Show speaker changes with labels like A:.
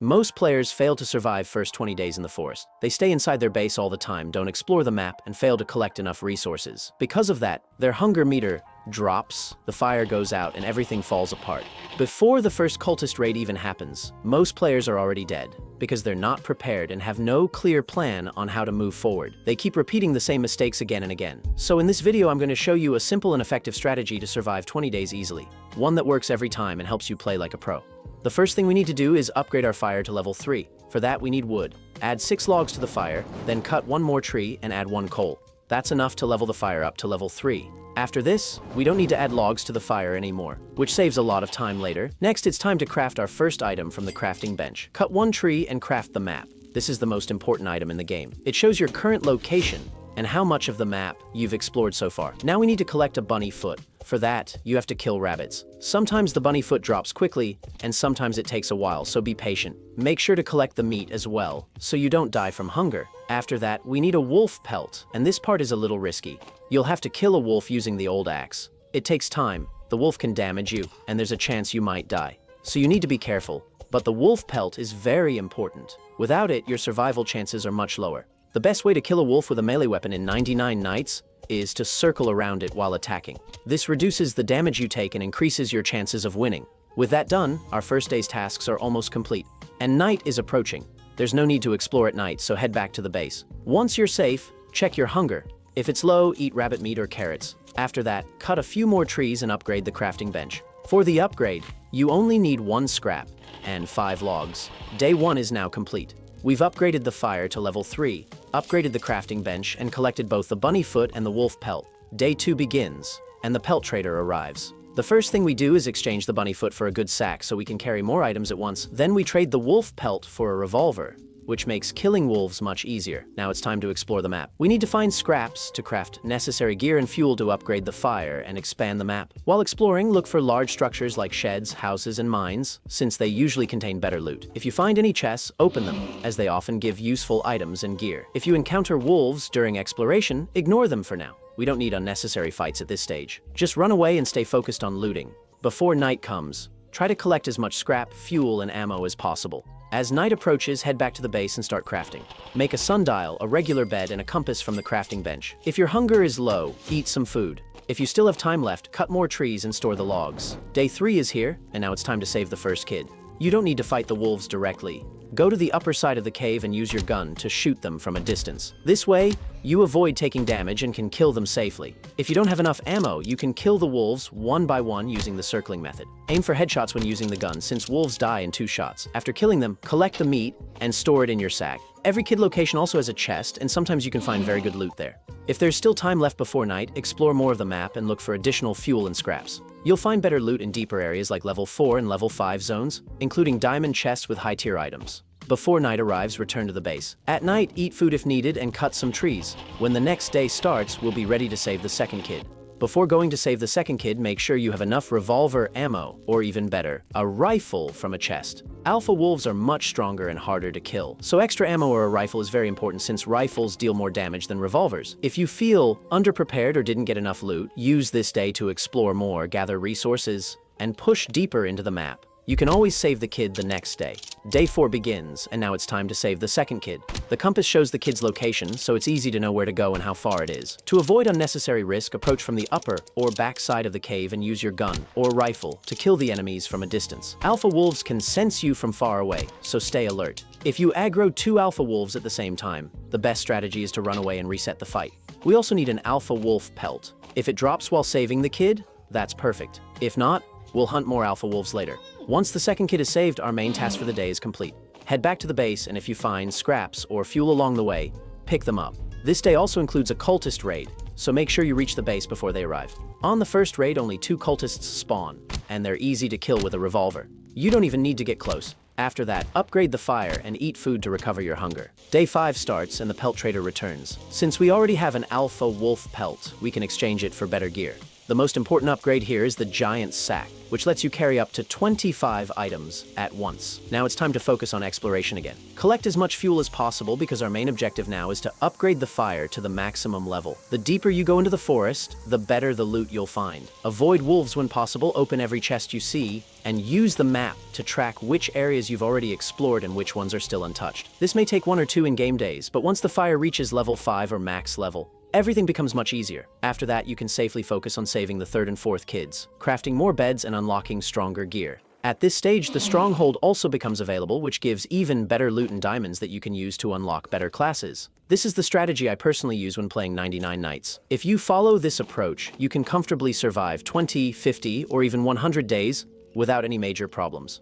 A: Most players fail to survive first 20 days in the forest. They stay inside their base all the time, don't explore the map, and fail to collect enough resources. Because of that, their hunger meter drops, the fire goes out, and everything falls apart. Before the first cultist raid even happens, most players are already dead, because they're not prepared and have no clear plan on how to move forward. They keep repeating the same mistakes again and again. So in this video, I'm going to show you a simple and effective strategy to survive 20 days easily. One that works every time and helps you play like a pro. The first thing we need to do is upgrade our fire to level 3. For that, we need wood. Add 6 logs to the fire, then cut 1 more tree and add 1 coal. That's enough to level the fire up to level 3. After this, we don't need to add logs to the fire anymore, which saves a lot of time later. Next, it's time to craft our first item from the crafting bench. Cut 1 tree and craft the map. This is the most important item in the game. It shows your current location and how much of the map you've explored so far. Now we need to collect a bunny foot. For that, you have to kill rabbits. Sometimes the bunny foot drops quickly, and sometimes it takes a while, so be patient. Make sure to collect the meat as well, so you don't die from hunger. After that, we need a wolf pelt, and this part is a little risky. You'll have to kill a wolf using the old axe. It takes time, the wolf can damage you, and there's a chance you might die. So you need to be careful, but the wolf pelt is very important. Without it, your survival chances are much lower. The best way to kill a wolf with a melee weapon in 99 nights is to circle around it while attacking. This reduces the damage you take and increases your chances of winning. With that done, our first day's tasks are almost complete. And night is approaching. There's no need to explore at night, so head back to the base. Once you're safe, check your hunger. If it's low, eat rabbit meat or carrots. After that, cut a few more trees and upgrade the crafting bench. For the upgrade, you only need 1 scrap and 5 logs. Day 1 is now complete. We've upgraded the fire to level 3, upgraded the crafting bench, and collected both the bunny foot and the wolf pelt. Day 2 begins, and the pelt trader arrives. The first thing we do is exchange the bunny foot for a good sack so we can carry more items at once. Then we trade the wolf pelt for a revolver, which makes killing wolves much easier. Now it's time to explore the map. We need to find scraps to craft necessary gear and fuel to upgrade the fire and expand the map. While exploring, look for large structures like sheds, houses, and mines, since they usually contain better loot. If you find any chests, open them, as they often give useful items and gear. If you encounter wolves during exploration, ignore them for now. We don't need unnecessary fights at this stage. Just run away and stay focused on looting. Before night comes, try to collect as much scrap, fuel, and ammo as possible. As night approaches, head back to the base and start crafting. Make a sundial, a regular bed, and a compass from the crafting bench. If your hunger is low, eat some food. If you still have time left, cut more trees and store the logs. Day 3 is here, and now it's time to save the first kid. You don't need to fight the wolves directly. Go to the upper side of the cave and use your gun to shoot them from a distance. This way, you avoid taking damage and can kill them safely. If you don't have enough ammo, you can kill the wolves one by one using the circling method. Aim for headshots when using the gun, since wolves die in 2 shots. After killing them, collect the meat and store it in your sack. Every kid location also has a chest, and sometimes you can find very good loot there. If there's still time left before night, explore more of the map and look for additional fuel and scraps. You'll find better loot in deeper areas like level 4 and level 5 zones, including diamond chests with high-tier items. Before night arrives, return to the base. At night, eat food if needed and cut some trees. When the next day starts, we'll be ready to save the second kid. Before going to save the second kid, make sure you have enough revolver ammo, or even better, a rifle from a chest. Alpha wolves are much stronger and harder to kill, so extra ammo or a rifle is very important since rifles deal more damage than revolvers. If you feel underprepared or didn't get enough loot, use this day to explore more, gather resources, and push deeper into the map. You can always save the kid the next day. Day 4 begins, and now it's time to save the second kid. The compass shows the kid's location, so it's easy to know where to go and how far it is. To avoid unnecessary risk, approach from the upper or back side of the cave and use your gun or rifle to kill the enemies from a distance. Alpha wolves can sense you from far away, so stay alert. If you aggro 2 alpha wolves at the same time, the best strategy is to run away and reset the fight. We also need an alpha wolf pelt. If it drops while saving the kid, that's perfect. If not, we'll hunt more alpha wolves later. Once the second kid is saved, our main task for the day is complete. Head back to the base, and if you find scraps or fuel along the way, pick them up. This day also includes a cultist raid, so make sure you reach the base before they arrive. On the first raid, only 2 cultists spawn, and they're easy to kill with a revolver. You don't even need to get close. After that, upgrade the fire and eat food to recover your hunger. Day 5 starts and the pelt trader returns. Since we already have an alpha wolf pelt, we can exchange it for better gear. The most important upgrade here is the giant sack, which lets you carry up to 25 items at once. Now it's time to focus on exploration again. Collect as much fuel as possible because our main objective now is to upgrade the fire to the maximum level. The deeper you go into the forest, the better the loot you'll find. Avoid wolves when possible, open every chest you see, and use the map to track which areas you've already explored and which ones are still untouched. This may take 1 or 2 in-game days, but once the fire reaches level 5 or max level, everything becomes much easier. After that, you can safely focus on saving the 3rd and 4th kids, crafting more beds and unlocking stronger gear. At this stage, the stronghold also becomes available, which gives even better loot and diamonds that you can use to unlock better classes. This is the strategy I personally use when playing 99 Nights. If you follow this approach, you can comfortably survive 20, 50, or even 100 days without any major problems.